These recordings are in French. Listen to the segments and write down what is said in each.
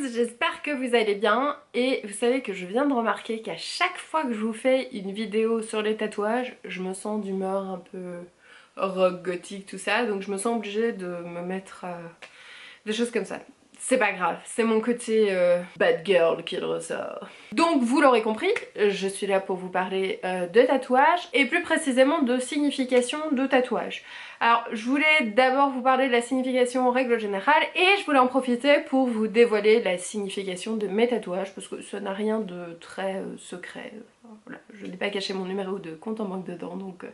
tous, j'espère que vous allez bien et vous savez que je viens de remarquer qu'à chaque fois que je vous fais une vidéo sur les tatouages, je me sens d'humeur un peu rock, gothique, tout ça, donc je me sens obligée de me mettre des choses comme ça. C'est pas grave, c'est mon côté bad girl qui le ressort. Donc vous l'aurez compris, je suis là pour vous parler de tatouage et plus précisément de signification de tatouage. Alors je voulais d'abord vous parler de la signification en règle générale et je voulais en profiter pour vous dévoiler la signification de mes tatouages parce que ça n'a rien de très secret. Voilà, je n'ai pas caché mon numéro de compte en banque dedans, donc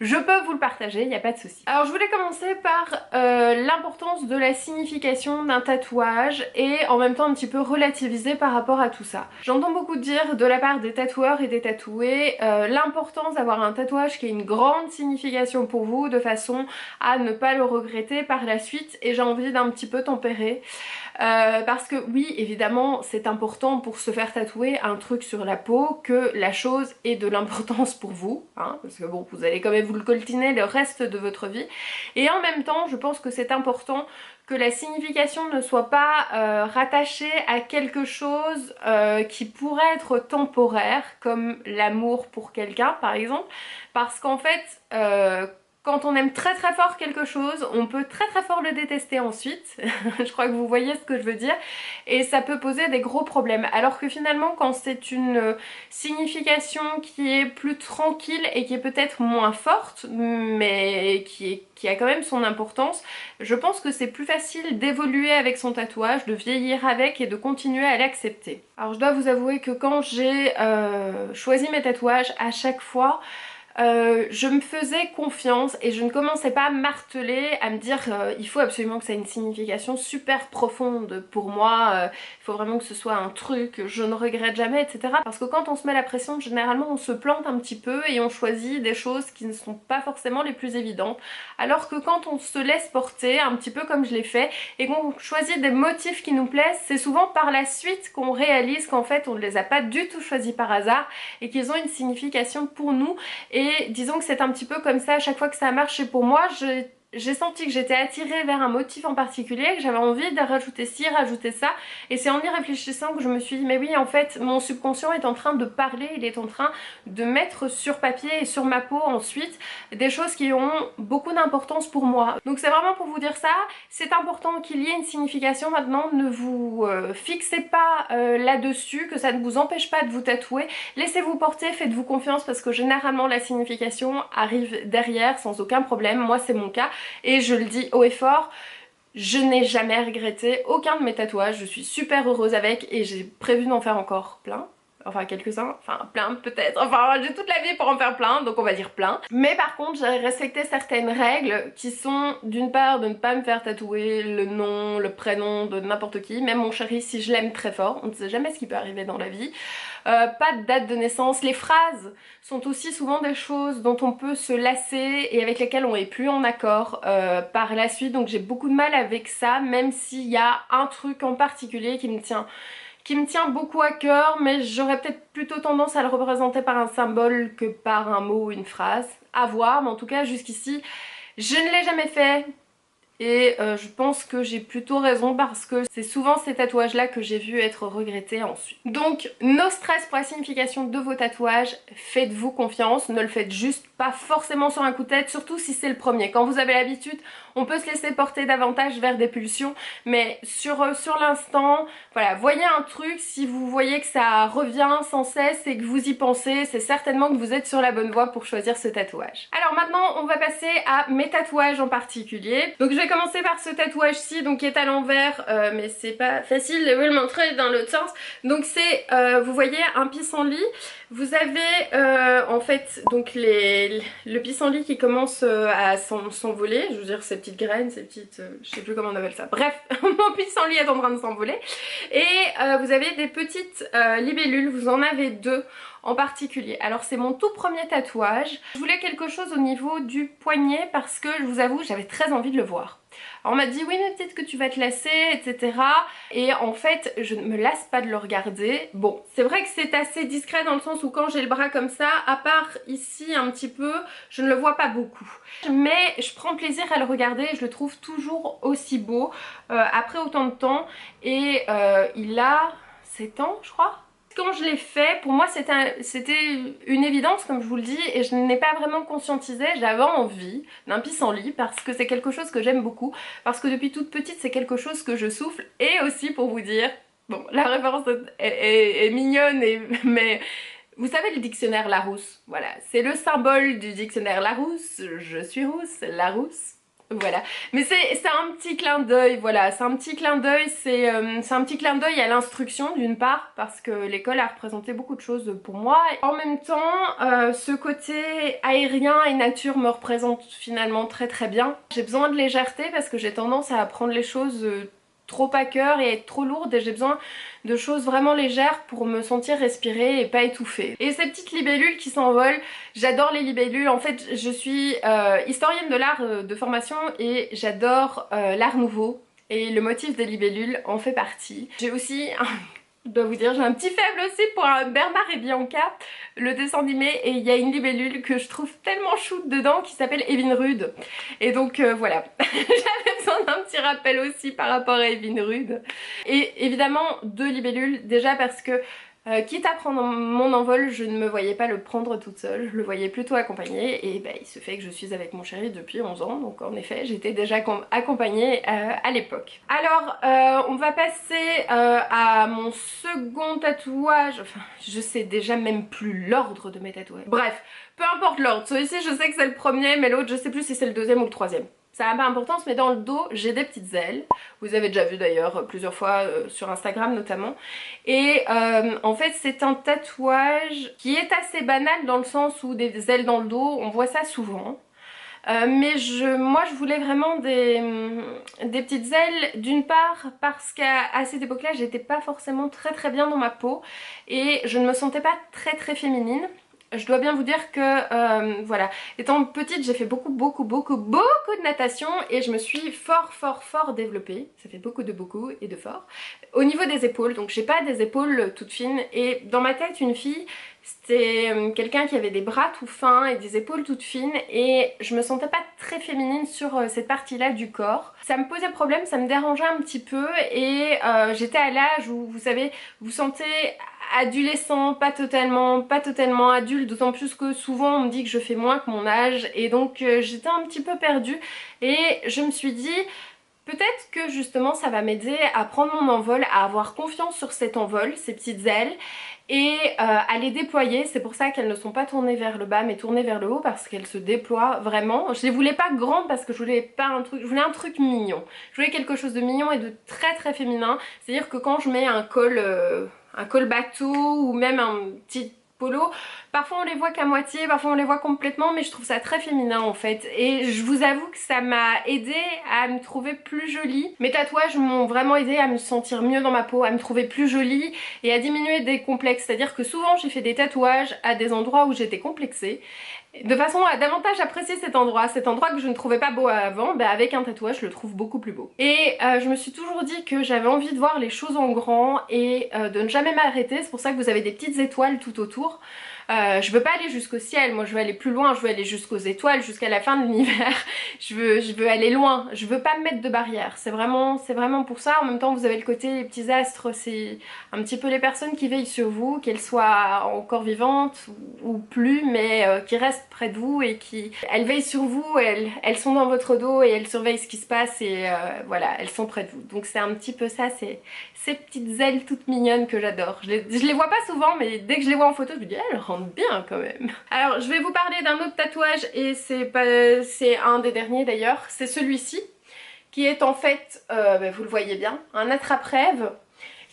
je peux vous le partager, il n'y a pas de souci. Alors je voulais commencer par l'importance de la signification d'un tatouage et en même temps un petit peu relativiser par rapport à tout ça. J'entends beaucoup dire de la part des tatoueurs et des tatoués l'importance d'avoir un tatouage qui a une grande signification pour vous de façon à ne pas le regretter par la suite, et j'ai envie d'un petit peu tempérer. Parce que oui, évidemment, c'est important pour se faire tatouer un truc sur la peau que la chose ait de l'importance pour vous, hein, parce que bon, vous allez quand même vous le coltiner le reste de votre vie. Et en même temps, je pense que c'est important que la signification ne soit pas rattachée à quelque chose qui pourrait être temporaire, comme l'amour pour quelqu'un par exemple, parce qu'en fait, quand on aime très très fort quelque chose, on peut très très fort le détester ensuite. Je crois que vous voyez ce que je veux dire. Et ça peut poser des gros problèmes. Alors que finalement, quand c'est une signification qui est plus tranquille et qui est peut-être moins forte, mais qui a quand même son importance, je pense que c'est plus facile d'évoluer avec son tatouage, de vieillir avec et de continuer à l'accepter. Alors je dois vous avouer que quand j'ai choisi mes tatouages, à chaque fois, je me faisais confiance et je ne commençais pas à marteler, à me dire il faut absolument que ça ait une signification super profonde pour moi, il faut vraiment que ce soit un truc, je ne regrette jamais, etc. Parce que quand on se met la pression, généralement on se plante un petit peu et on choisit des choses qui ne sont pas forcément les plus évidentes. Alors que quand on se laisse porter, un petit peu comme je l'ai fait, et qu'on choisit des motifs qui nous plaisent, c'est souvent par la suite qu'on réalise qu'en fait on ne les a pas du tout choisis par hasard et qu'ils ont une signification pour nous. Et disons que c'est un petit peu comme ça à chaque fois que ça a marché pour moi. J'ai senti que j'étais attirée vers un motif en particulier, que j'avais envie de rajouter ci, rajouter ça, et c'est en y réfléchissant que je me suis dit mais oui, en fait mon subconscient est en train de parler, il est en train de mettre sur papier et sur ma peau ensuite des choses qui ont beaucoup d'importance pour moi. Donc c'est vraiment pour vous dire ça, c'est important qu'il y ait une signification. Maintenant, ne vous fixez pas là-dessus, que ça ne vous empêche pas de vous tatouer, laissez-vous porter, faites-vous confiance parce que généralement la signification arrive derrière sans aucun problème. Moi c'est mon cas. Et je le dis haut et fort, je n'ai jamais regretté aucun de mes tatouages, je suis super heureuse avec et j'ai prévu d'en faire encore plein. Enfin quelques-uns, enfin plein peut-être, enfin j'ai toute la vie pour en faire plein, donc on va dire plein. Mais par contre j'ai respecté certaines règles qui sont d'une part de ne pas me faire tatouer le nom, le prénom de n'importe qui, même mon chéri si je l'aime très fort, on ne sait jamais ce qui peut arriver dans la vie. Pas de date de naissance, les phrases sont aussi souvent des choses dont on peut se lasser et avec lesquelles on est plus en accord par la suite, donc j'ai beaucoup de mal avec ça, même s'il y a un truc en particulier qui me tient beaucoup à cœur, mais j'aurais peut-être plutôt tendance à le représenter par un symbole que par un mot ou une phrase. À voir, mais en tout cas jusqu'ici je ne l'ai jamais fait. Et je pense que j'ai plutôt raison parce que c'est souvent ces tatouages là que j'ai vu être regrettés ensuite. Donc no stress pour la signification de vos tatouages, faites-vous confiance, ne le faites juste pas forcément sur un coup de tête, surtout si c'est le premier. Quand vous avez l'habitude, on peut se laisser porter davantage vers des pulsions, mais sur l'instant, voilà, voyez un truc, si vous voyez que ça revient sans cesse et que vous y pensez, c'est certainement que vous êtes sur la bonne voie pour choisir ce tatouage. Alors maintenant, on va passer à mes tatouages en particulier. Donc je vais commencer par ce tatouage-ci, donc qui est à l'envers, mais c'est pas facile de vous le montrer dans l'autre sens. Donc c'est, vous voyez, un pissenlit. Vous avez en fait donc le pissenlit qui commence à s'envoler, je veux dire ces petites graines, ces petites, je sais plus comment on appelle ça, bref, mon pissenlit est en train de s'envoler. Et vous avez des petites libellules, vous en avez deux en particulier. Alors c'est mon tout premier tatouage. Je voulais quelque chose au niveau du poignet parce que je vous avoue j'avais très envie de le voir. Alors on m'a dit oui mais peut-être que tu vas te lasser, etc. Et en fait je ne me lasse pas de le regarder. Bon, c'est vrai que c'est assez discret dans le sens où quand j'ai le bras comme ça, à part ici un petit peu, je ne le vois pas beaucoup. Mais je prends plaisir à le regarder et je le trouve toujours aussi beau après autant de temps. Et il a 7 ans je crois. Quand je l'ai fait, pour moi c'était une évidence comme je vous le dis et je n'ai pas vraiment conscientisé, j'avais envie d'un pissenlit parce que c'est quelque chose que j'aime beaucoup, parce que depuis toute petite c'est quelque chose que je souffle et aussi pour vous dire, bon la référence est mignonne mais vous savez le dictionnaire Larousse, voilà, c'est le symbole du dictionnaire Larousse, je suis rousse, Larousse. Voilà, mais c'est un petit clin d'œil, voilà, c'est un petit clin d'œil, c'est un petit clin d'œil à l'instruction d'une part, parce que l'école a représenté beaucoup de choses pour moi. En même temps, ce côté aérien et nature me représente finalement très très bien. J'ai besoin de légèreté parce que j'ai tendance à prendre les choses trop à cœur et être trop lourde et j'ai besoin de choses vraiment légères pour me sentir respirer et pas étouffer. Et ces petites libellules qui s'envolent, j'adore les libellules. En fait je suis historienne de l'art de formation et j'adore l'art nouveau et le motif des libellules en fait partie. J'ai aussi je dois vous dire, j'ai un petit faible aussi pour Bernard et Bianca, le dessin animé, et il y a une libellule que je trouve tellement chouette dedans qui s'appelle Evinrude. Et donc voilà, j'avais besoin d'un petit rappel aussi par rapport à Evinrude. Et évidemment 2 libellules, déjà parce que quitte à prendre mon envol, je ne me voyais pas le prendre toute seule, je le voyais plutôt accompagné et bah, il se fait que je suis avec mon chéri depuis 11 ans, donc en effet j'étais déjà accompagnée à l'époque. Alors on va passer à mon second tatouage, enfin je sais déjà même plus l'ordre de mes tatouages. Bref, peu importe l'ordre, celui-ci je sais que c'est le premier mais l'autre je sais plus si c'est le deuxième ou le troisième. Ça n'a pas d'importance mais dans le dos j'ai des petites ailes, vous avez déjà vu d'ailleurs plusieurs fois sur Instagram notamment, et en fait c'est un tatouage qui est assez banal dans le sens où des ailes dans le dos, on voit ça souvent. Mais moi je voulais vraiment des petites ailes, d'une part parce qu'à cette époque là j'étais pas forcément très bien dans ma peau et je ne me sentais pas très féminine. Je dois bien vous dire que voilà, étant petite j'ai fait beaucoup de natation et je me suis fort développée, ça fait beaucoup et de fort, au niveau des épaules, donc j'ai pas des épaules toutes fines et dans ma tête une fille c'était quelqu'un qui avait des bras tout fins et des épaules toutes fines et je me sentais pas très féminine sur cette partie là du corps. Ça me posait problème, ça me dérangeait un petit peu et j'étais à l'âge où vous savez, vous sentez adolescent, pas totalement adulte, d'autant plus que souvent on me dit que je fais moins que mon âge et donc j'étais un petit peu perdue et je me suis dit peut-être que justement ça va m'aider à prendre mon envol, à avoir confiance sur cet envol, ces petites ailes et à les déployer. C'est pour ça qu'elles ne sont pas tournées vers le bas mais tournées vers le haut parce qu'elles se déploient vraiment. Je les voulais pas grandes parce que je voulais pas un truc, je voulais un truc mignon. Je voulais quelque chose de mignon et de très féminin. C'est à dire que quand je mets un col bateau ou même un petit polo, parfois on les voit qu'à moitié, parfois on les voit complètement mais je trouve ça très féminin en fait et je vous avoue que ça m'a aidé à me trouver plus jolie. Mes tatouages m'ont vraiment aidé à me sentir mieux dans ma peau, à me trouver plus jolie et à diminuer des complexes, c'est à dire que souvent j'ai fait des tatouages à des endroits où j'étais complexée de façon à davantage apprécier cet endroit que je ne trouvais pas beau avant, bah avec un tatouage je le trouve beaucoup plus beau. Et je me suis toujours dit que j'avais envie de voir les choses en grand et de ne jamais m'arrêter, c'est pour ça que vous avez des petites étoiles tout autour. Je veux pas aller jusqu'au ciel, moi je veux aller plus loin, je veux aller jusqu'aux étoiles, jusqu'à la fin de l'univers. je veux aller loin, je veux pas me mettre de barrière, c'est vraiment pour ça. En même temps vous avez le côté les petits astres, c'est un petit peu les personnes qui veillent sur vous, qu'elles soient encore vivantes ou plus, mais qui restent près de vous et elles veillent sur vous, elles sont dans votre dos et elles surveillent ce qui se passe et voilà, elles sont près de vous. Donc c'est un petit peu ça, c'est ces petites ailes toutes mignonnes que j'adore. Je les vois pas souvent mais dès que je les vois en photo je me dis elles rendent bien quand même. Alors je vais vous parler d'un autre tatouage et c'est un des derniers d'ailleurs, c'est celui-ci qui est en fait, vous le voyez bien, un attrape-rêve.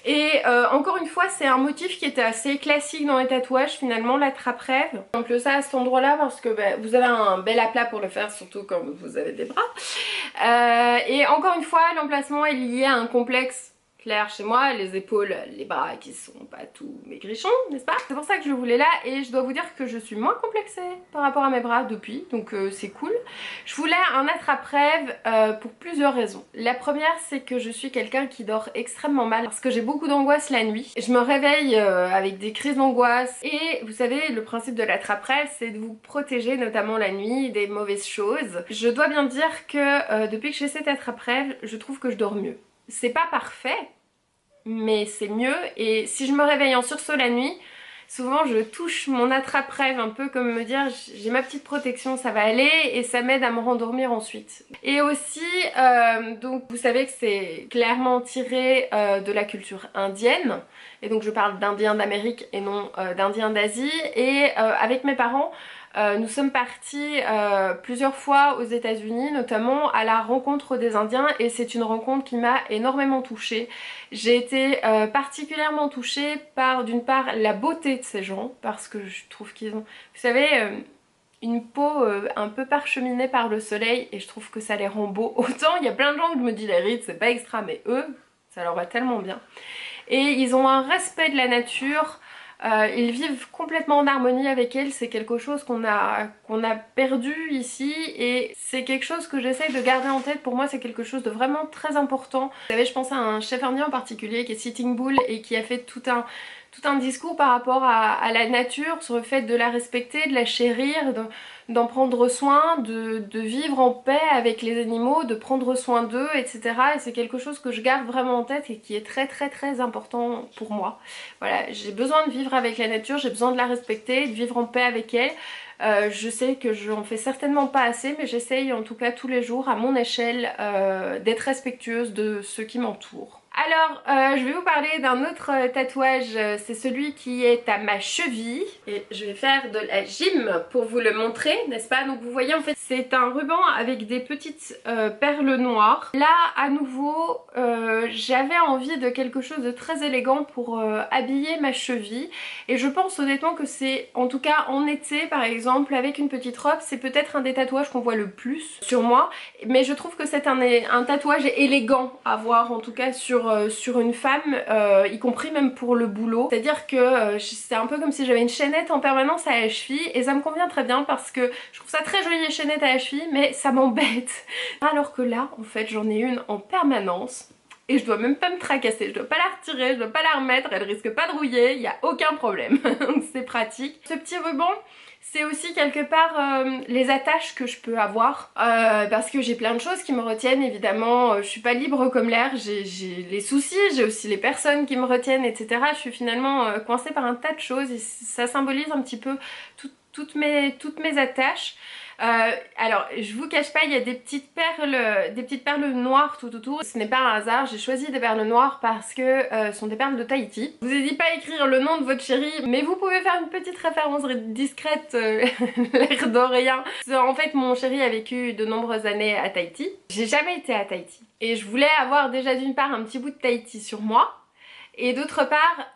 Et encore une fois c'est un motif qui était assez classique dans les tatouages finalement, l'attrape-rêve. On peut ça à cet endroit là parce que vous avez un bel aplat pour le faire, surtout quand vous avez des bras. Et encore une fois l'emplacement est lié à un complexe clair chez moi, les épaules, les bras qui sont pas tout maigrichons, n'est-ce pas? C'est pour ça que je le voulais là et je dois vous dire que je suis moins complexée par rapport à mes bras depuis, donc c'est cool. Je voulais un attrape-rêve pour plusieurs raisons. La première, c'est que je suis quelqu'un qui dort extrêmement mal parce que j'ai beaucoup d'angoisse la nuit. Je me réveille avec des crises d'angoisse et vous savez, le principe de l'attrape-rêve, c'est de vous protéger, notamment la nuit, des mauvaises choses. Je dois bien dire que depuis que j'ai cet attrape-rêve, je trouve que je dors mieux. C'est pas parfait, mais c'est mieux. Et si je me réveille en sursaut la nuit, souvent je touche mon attrape-rêve un peu comme me dire j'ai ma petite protection, ça va aller, et ça m'aide à me rendormir ensuite. Et aussi, donc vous savez que c'est clairement tiré de la culture indienne, et donc je parle d'indiens d'Amérique et non d'indiens d'Asie, et avec mes parents, nous sommes partis plusieurs fois aux États-Unis, notamment à la rencontre des Indiens, et c'est une rencontre qui m'a énormément touchée. J'ai été particulièrement touchée par, d'une part, la beauté de ces gens, parce que je trouve qu'ils ont, vous savez, une peau un peu parcheminée par le soleil, et je trouve que ça les rend beaux. Autant il y a plein de gens qui me disent les rides c'est pas extra, mais eux, ça leur va tellement bien. Et ils ont un respect de la nature. Ils vivent complètement en harmonie avec elle, c'est quelque chose qu'on a perdu ici, et c'est quelque chose que j'essaye de garder en tête. Pour moi c'est quelque chose de vraiment très important. Vous savez, je pense à un chef indien en particulier qui est Sitting Bull et qui a fait tout un discours par rapport à la nature, sur le fait de la respecter, de la chérir, d'en prendre soin, de vivre en paix avec les animaux, de prendre soin d'eux, etc. Et c'est quelque chose que je garde vraiment en tête et qui est très très très important pour moi. Voilà, j'ai besoin de vivre avec la nature, j'ai besoin de la respecter, de vivre en paix avec elle. Je sais que j'en fais certainement pas assez, mais j'essaye en tout cas tous les jours à mon échelle d'être respectueuse de ceux qui m'entourent. Alors, je vais vous parler d'un autre tatouage, c'est celui qui est à ma cheville. Et je vais faire de la gym pour vous le montrer, n'est-ce pas? Donc vous voyez, en fait, c'est un ruban avec des petites perles noires. Là, à nouveau, j'avais envie de quelque chose de très élégant pour habiller ma cheville. Et je pense honnêtement que c'est, en tout cas en été par exemple, avec une petite robe, c'est peut-être un des tatouages qu'on voit le plus sur moi. Mais je trouve que c'est un tatouage élégant à voir, en tout cas sur une femme, y compris même pour le boulot. C'est-à-dire que c'est un peu comme si j'avais une chaînette en permanence à la cheville, et ça me convient très bien parce que je trouve ça très joli les chaînettes à la cheville, mais ça m'embête. Alors que là, en fait, j'en ai une en permanence. Et je dois même pas me tracasser, je dois pas la retirer, je dois pas la remettre, elle risque pas de rouiller, il n'y a aucun problème. Donc c'est pratique. Ce petit ruban, c'est aussi quelque part les attaches que je peux avoir, parce que j'ai plein de choses qui me retiennent évidemment. Je suis pas libre comme l'air, j'ai les soucis, j'ai aussi les personnes qui me retiennent, etc. Je suis finalement coincée par un tas de choses et ça symbolise un petit peu toutes mes attaches. Alors je vous cache pas, il y a des petites perles noires tout autour. Ce n'est pas un hasard, j'ai choisi des perles noires parce que ce sont des perles de Tahiti. Je vous ai dit pas écrire le nom de votre chéri, mais vous pouvez faire une petite référence discrète, l'air de rien. En fait, mon chéri a vécu de nombreuses années à Tahiti. J'ai jamais été à Tahiti et je voulais avoir déjà d'une part un petit bout de Tahiti sur moi. Et d'autre part,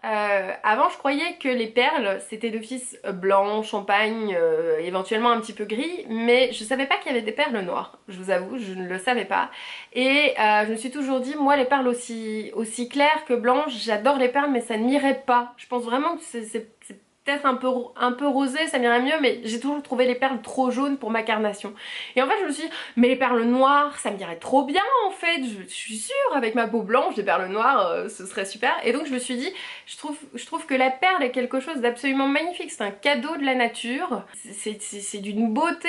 avant je croyais que les perles c'était d'office blanc, champagne, éventuellement un petit peu gris, mais je savais pas qu'il y avait des perles noires, je vous avoue, je ne le savais pas. Et je me suis toujours dit, moi les perles aussi claires que blanches, j'adore les perles mais ça ne m'irait pas. Je pense vraiment que c'est peut-être un peu rosé, ça m'irait mieux, mais j'ai toujours trouvé les perles trop jaunes pour ma carnation. Et en fait je me suis dit, mais les perles noires ça m'irait trop bien en fait, je suis sûre, avec ma peau blanche, des perles noires ce serait super. Et donc je me suis dit, je trouve que la perle est quelque chose d'absolument magnifique, c'est un cadeau de la nature, c'est d'une beauté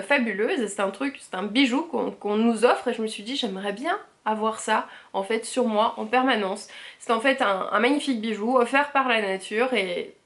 fabuleuse, c'est un bijou qu'on nous offre, et je me suis dit j'aimerais bien avoir ça en fait sur moi en permanence. C'est en fait un magnifique bijou offert par la nature, et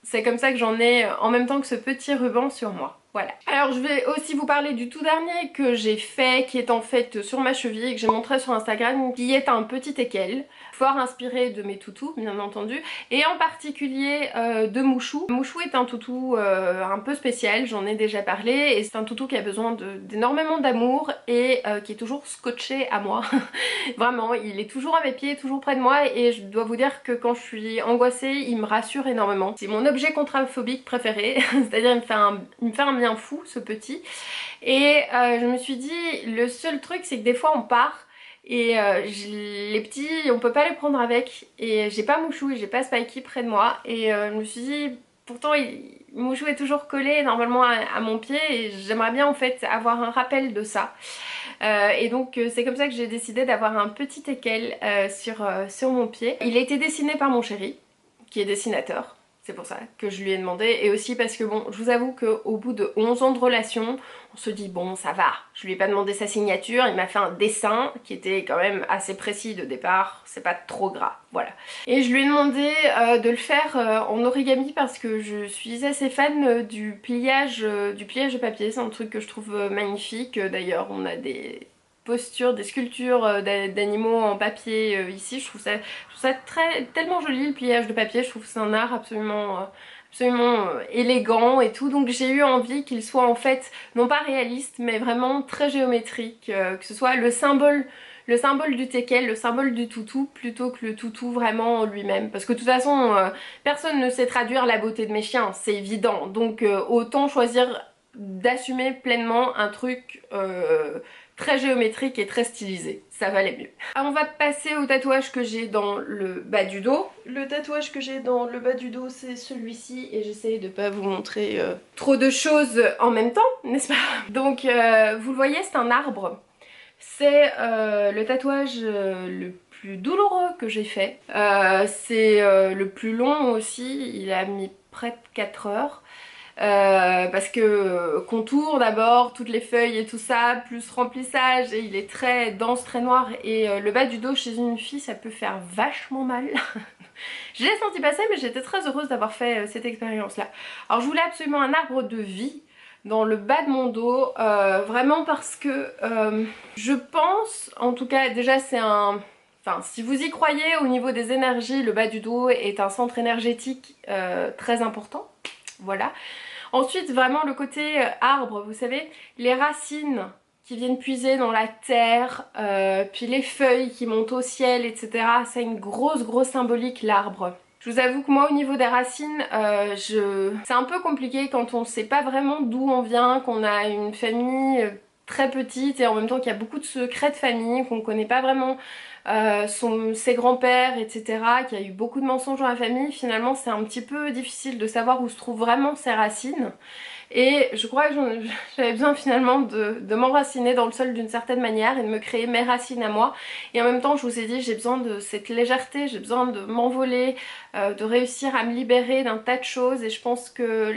c'est comme ça que j'en ai en même temps que ce petit ruban sur moi. Voilà. Alors je vais aussi vous parler du tout dernier que j'ai fait, qui est en fait sur ma cheville et que j'ai montré sur Instagram, qui est un petit équel, fort inspiré de mes toutous bien entendu, et en particulier de Mouchou. Mouchou est un toutou un peu spécial, j'en ai déjà parlé, et c'est un toutou qui a besoin d'énormément d'amour et qui est toujours scotché à moi. Vraiment, il est toujours à mes pieds, toujours près de moi, et je dois vous dire que quand je suis angoissée, il me rassure énormément. C'est mon objet contraphobique préféré, c'est-à-dire il me fait un bien fou ce petit. Et je me suis dit, le seul truc c'est que des fois on part Et les petits, on peut pas les prendre avec. Et j'ai pas Mouchou et j'ai pas Spikey près de moi. Et je me suis dit, pourtant Mouchou est toujours collé normalement à mon pied et j'aimerais bien en fait avoir un rappel de ça. Et donc c'est comme ça que j'ai décidé d'avoir un petit teckel sur mon pied. Il a été dessiné par mon chéri, qui est dessinateur. C'est pour ça que je lui ai demandé. Et aussi parce que bon, je vous avoue qu'au bout de 11 ans de relation, on se dit bon ça va. Je lui ai pas demandé sa signature, il m'a fait un dessin qui était quand même assez précis de départ. C'est pas trop gras, voilà. Et je lui ai demandé de le faire en origami parce que je suis assez fan du pliage de papier. C'est un truc que je trouve magnifique. D'ailleurs on a des postures, des sculptures d'animaux en papier ici. Je trouve ça tellement joli le pliage de papier. Je trouve que c'est un art absolument élégant et tout. Donc j'ai eu envie qu'il soit en fait non pas réaliste mais vraiment très géométrique. Que ce soit le symbole du teckel, le symbole du toutou plutôt que le toutou vraiment en lui-même. Parce que de toute façon personne ne sait traduire la beauté de mes chiens, c'est évident. Donc autant choisir d'assumer pleinement un truc très géométrique et très stylisé, ça valait mieux. Alors on va passer au tatouage que j'ai dans le bas du dos. Le tatouage que j'ai dans le bas du dos c'est celui-ci et j'essaye de pas vous montrer trop de choses en même temps, n'est-ce pas? Donc vous le voyez, c'est un arbre. C'est le tatouage le plus douloureux que j'ai fait. C'est le plus long aussi, il a mis près de 4 heures. Parce que contour d'abord, toutes les feuilles et tout ça, plus remplissage, et il est très dense, très noir, et le bas du dos chez une fille ça peut faire vachement mal. Je l'ai senti passer mais j'étais très heureuse d'avoir fait cette expérience là. Alors je voulais absolument un arbre de vie dans le bas de mon dos, vraiment parce que je pense, en tout cas déjà c'est un... Enfin, si vous y croyez au niveau des énergies, le bas du dos est un centre énergétique très important. Voilà. Ensuite, vraiment le côté arbre, vous savez, les racines qui viennent puiser dans la terre, puis les feuilles qui montent au ciel, etc. C'est une grosse symbolique l'arbre. Je vous avoue que moi au niveau des racines, c'est un peu compliqué quand on ne sait pas vraiment d'où on vient, qu'on a une famille très petite et en même temps qu'il y a beaucoup de secrets de famille, qu'on ne connaît pas vraiment ses grands-pères, etc. Qu'il y a eu beaucoup de mensonges dans la famille. Finalement c'est un petit peu difficile de savoir où se trouvent vraiment ses racines. Et je crois que j'avais besoin finalement de m'enraciner dans le sol d'une certaine manière et de me créer mes racines à moi. Et en même temps je vous ai dit j'ai besoin de cette légèreté, j'ai besoin de m'envoler, de réussir à me libérer d'un tas de choses. Et je pense que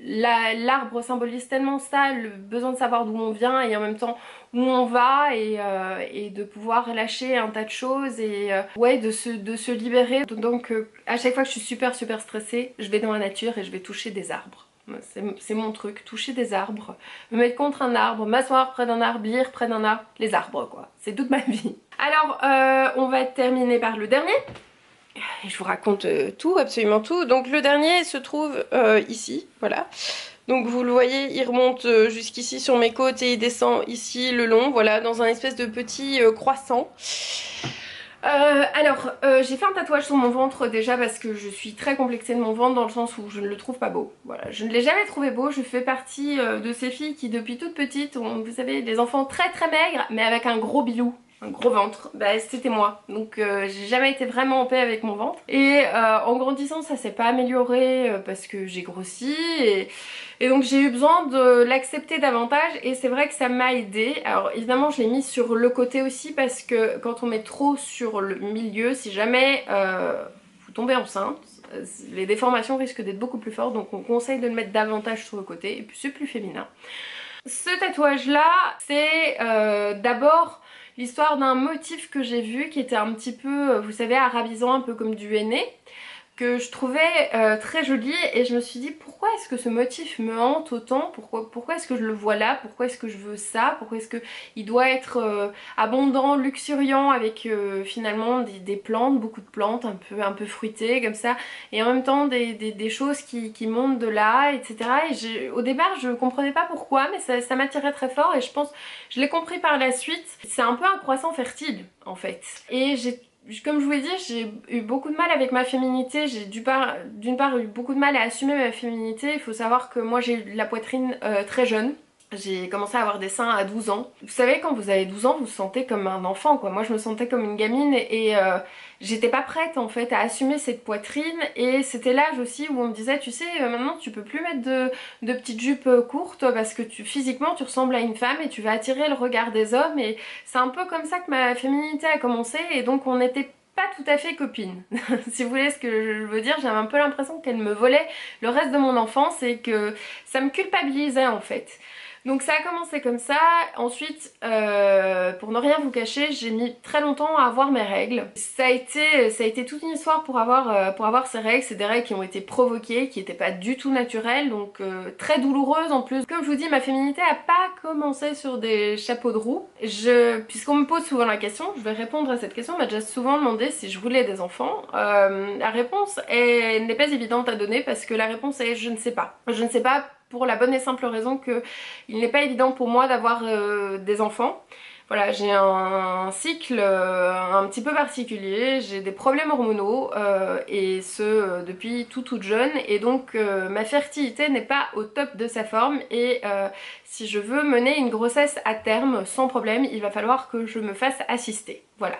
l'arbre symbolise tellement ça, le besoin de savoir d'où on vient et en même temps où on va, et de pouvoir lâcher un tas de choses et ouais, de se libérer. Donc à chaque fois que je suis super stressée, je vais dans la nature et je vais toucher des arbres. C'est mon truc, toucher des arbres, me mettre contre un arbre, m'asseoir près d'un arbre, lire près d'un arbre, les arbres quoi, c'est toute ma vie. Alors on va terminer par le dernier. Et je vous raconte tout, absolument tout. Donc le dernier se trouve ici, voilà. Donc vous le voyez, il remonte jusqu'ici sur mes côtes et il descend ici le long, voilà, dans un espèce de petit croissant. J'ai fait un tatouage sur mon ventre déjà parce que je suis très complexée de mon ventre dans le sens où je ne le trouve pas beau. Voilà, je ne l'ai jamais trouvé beau. Je fais partie de ces filles qui depuis toute petite ont, vous savez, des enfants très maigres mais avec un gros bilou. Un gros ventre, bah c'était moi, donc j'ai jamais été vraiment en paix avec mon ventre et en grandissant ça s'est pas amélioré parce que j'ai grossi et donc j'ai eu besoin de l'accepter davantage et c'est vrai que ça m'a aidé. Alors évidemment je l'ai mis sur le côté aussi parce que quand on met trop sur le milieu, si jamais vous tombez enceinte, les déformations risquent d'être beaucoup plus fortes, donc on conseille de le mettre davantage sur le côté et puis c'est plus féminin. Ce tatouage là c'est d'abord l'histoire d'un motif que j'ai vu qui était un petit peu, vous savez, arabisant, un peu comme du henné, que je trouvais très joli et je me suis dit pourquoi est-ce que ce motif me hante autant, pourquoi est-ce que je le vois là, pourquoi est-ce que je veux ça, pourquoi est-ce qu'il doit être abondant, luxuriant avec finalement des plantes, beaucoup de plantes un peu fruitées comme ça et en même temps des choses qui montent de là, etc. Et au départ je comprenais pas pourquoi mais ça m'attirait très fort et je pense je l'ai compris par la suite, c'est un peu un croissant fertile en fait. Et comme je vous l'ai dit, j'ai eu beaucoup de mal avec ma féminité, j'ai d'une part eu beaucoup de mal à assumer ma féminité. Il faut savoir que moi j'ai eu la poitrine très jeune J'ai commencé à avoir des seins à 12 ans. Vous savez, quand vous avez 12 ans, vous vous sentez comme un enfant, quoi. Moi, je me sentais comme une gamine et j'étais pas prête, en fait, à assumer cette poitrine. Et c'était l'âge aussi où on me disait, tu sais, maintenant, tu peux plus mettre de petites jupes courtes parce que physiquement, tu ressembles à une femme et tu vas attirer le regard des hommes. Et c'est un peu comme ça que ma féminité a commencé. Et donc, on était pas tout à fait copines. Si vous voulez ce que je veux dire, j'avais un peu l'impression qu'elle me volait le reste de mon enfance et que ça me culpabilisait, en fait. Donc ça a commencé comme ça. Ensuite, pour ne rien vous cacher, j'ai mis très longtemps à avoir mes règles. Ça a été toute une histoire pour avoir ces règles. C'est des règles qui ont été provoquées, qui n'étaient pas du tout naturelles, donc très douloureuses en plus. Comme je vous dis, ma féminité a pas commencé sur des chapeaux de roue. Puisqu'on me pose souvent la question, je vais répondre à cette question. On m'a déjà souvent demandé si je voulais des enfants. La réponse n'est pas évidente à donner parce que la réponse est je ne sais pas. Je ne sais pas pour la bonne et simple raison que il n'est pas évident pour moi d'avoir des enfants. Voilà, j'ai un cycle un petit peu particulier, j'ai des problèmes hormonaux et ce depuis toute jeune et donc ma fertilité n'est pas au top de sa forme et si je veux mener une grossesse à terme sans problème, il va falloir que je me fasse assister. Voilà.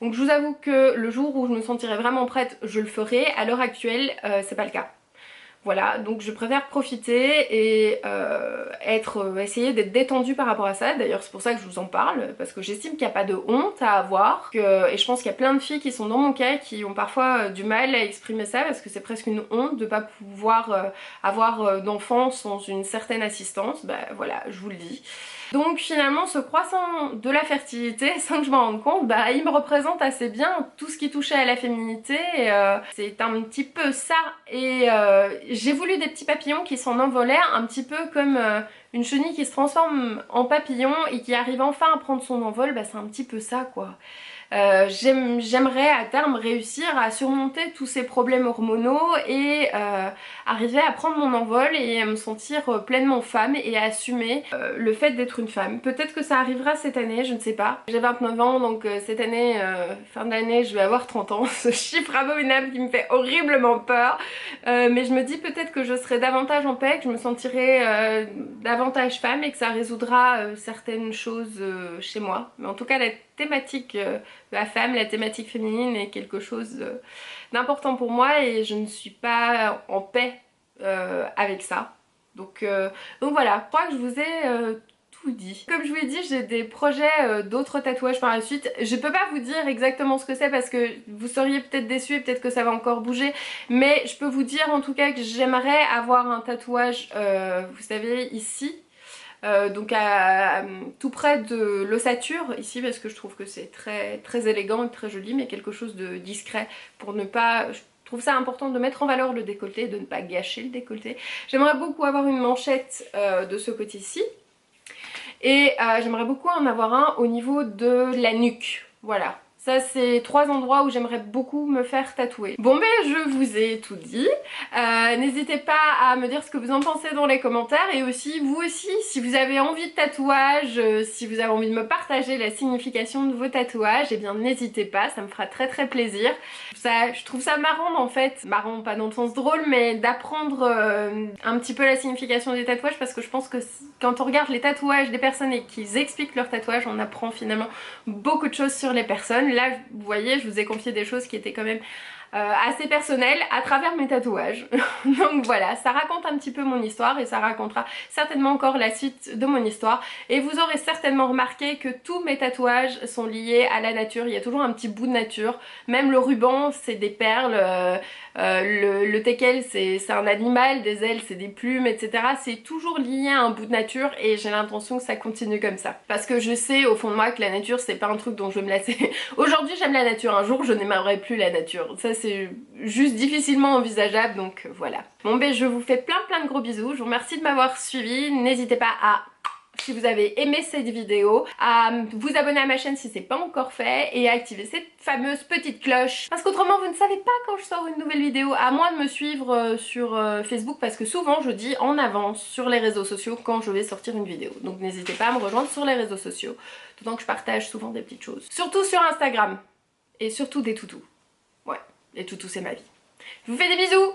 Donc je vous avoue que le jour où je me sentirai vraiment prête, je le ferai. À l'heure actuelle, c'est pas le cas. Voilà, donc je préfère profiter et essayer d'être détendue par rapport à ça. D'ailleurs c'est pour ça que je vous en parle, parce que j'estime qu'il n'y a pas de honte à avoir. Et je pense qu'il y a plein de filles qui sont dans mon cas qui ont parfois du mal à exprimer ça, parce que c'est presque une honte de ne pas pouvoir avoir d'enfants sans une certaine assistance. Bah voilà, je vous le dis. Donc finalement ce croissant de la fertilité, sans que je m'en rende compte, bah il me représente assez bien tout ce qui touchait à la féminité, c'est un petit peu ça et j'ai voulu des petits papillons qui s'en envolaient un petit peu comme une chenille qui se transforme en papillon et qui arrive enfin à prendre son envol, bah c'est un petit peu ça quoi. J'aimerais à terme réussir à surmonter tous ces problèmes hormonaux et arriver à prendre mon envol et à me sentir pleinement femme et à assumer le fait d'être une femme. Peut-être que ça arrivera cette année, je ne sais pas. J'ai 29 ans donc cette année, fin d'année, je vais avoir 30 ans. Ce chiffre abominable qui me fait horriblement peur. Mais je me dis peut-être que je serai davantage en paix, que je me sentirai davantage femme et que ça résoudra certaines choses chez moi. Mais en tout cas la thématique de la femme, la thématique féminine est quelque chose d'important pour moi et je ne suis pas en paix avec ça. Donc voilà, je crois que je vous ai tout dit. Comme je vous l'ai dit, j'ai des projets d'autres tatouages par la suite. Je peux pas vous dire exactement ce que c'est parce que vous seriez peut-être déçus et peut-être que ça va encore bouger. Mais je peux vous dire en tout cas que j'aimerais avoir un tatouage, vous savez, ici. Donc tout près de l'ossature ici parce que je trouve que c'est très élégant et très joli mais quelque chose de discret pour ne pas... Je trouve ça important de mettre en valeur le décolleté, de ne pas gâcher le décolleté. J'aimerais beaucoup avoir une manchette de ce côté-ci et j'aimerais beaucoup en avoir un au niveau de la nuque, voilà. Ça c'est 3 endroits où j'aimerais beaucoup me faire tatouer. Bon ben je vous ai tout dit. N'hésitez pas à me dire ce que vous en pensez dans les commentaires et aussi vous aussi si vous avez envie de tatouage, si vous avez envie de me partager la signification de vos tatouages, et eh bien n'hésitez pas, ça me fera très plaisir. Je trouve ça marrant en fait, marrant pas dans le sens drôle mais d'apprendre un petit peu la signification des tatouages parce que je pense que quand on regarde les tatouages des personnes et qu'ils expliquent leurs tatouages on apprend finalement beaucoup de choses sur les personnes. Là vous voyez je vous ai confié des choses qui étaient quand même assez personnelles à travers mes tatouages. Donc voilà, ça raconte un petit peu mon histoire et ça racontera certainement encore la suite de mon histoire. Et vous aurez certainement remarqué que tous mes tatouages sont liés à la nature, il y a toujours un petit bout de nature. Même le ruban c'est des perles, le teckel c'est un animal, des ailes c'est des plumes, etc. C'est toujours lié à un bout de nature et j'ai l'intention que ça continue comme ça. Parce que je sais au fond de moi que la nature c'est pas un truc dont je vais me lasser. Aujourd'hui j'aime la nature, un jour je n'aimerais plus la nature. Ça c'est juste difficilement envisageable donc voilà. Bon ben je vous fais plein de gros bisous, je vous remercie de m'avoir suivi, n'hésitez pas à... Si vous avez aimé cette vidéo, à vous abonner à ma chaîne si c'est pas encore fait et à activer cette fameuse petite cloche parce qu'autrement vous ne savez pas quand je sors une nouvelle vidéo, à moins de me suivre sur Facebook parce que souvent je dis en avance sur les réseaux sociaux quand je vais sortir une vidéo. Donc n'hésitez pas à me rejoindre sur les réseaux sociaux, d'autant que je partage souvent des petites choses. Surtout sur Instagram et surtout des toutous. Ouais, les toutous c'est ma vie. Je vous fais des bisous!